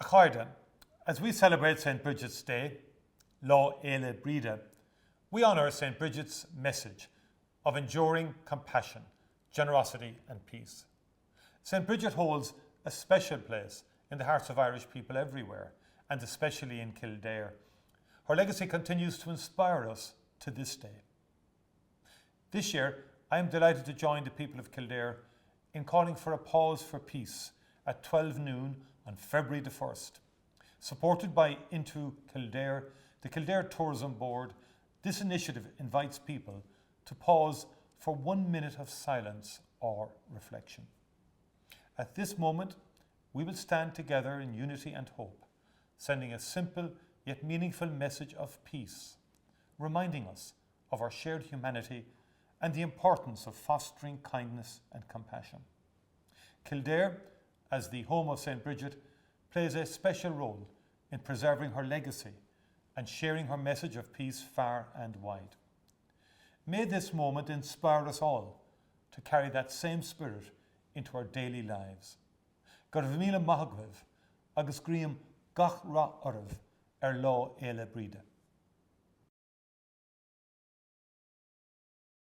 Chardin, as we celebrate St. Brigid's Day, Lá Éile Brigid, we honour St. Brigid's message of enduring compassion, generosity and peace. St. Brigid holds a special place in the hearts of Irish people everywhere, and especially in Kildare. Her legacy continues to inspire us to this day. This year, I am delighted to join the people of Kildare in calling for a pause for peace at 12 noon on February the 1st. Supported by Into Kildare, the Kildare Tourism Board, this initiative invites people to pause for 1 minute of silence or reflection. At this moment, we will stand together in unity and hope, sending a simple yet meaningful message of peace, reminding us of our shared humanity and the importance of fostering kindness and compassion. Kildare, as the home of St. Brigid, plays a special role in preserving her legacy and sharing her message of peace far and wide. May this moment inspire us all to carry that same spirit into our daily lives. Gur bhíle maithagmh agus griam gach ra ormh Lá Éile Brigid.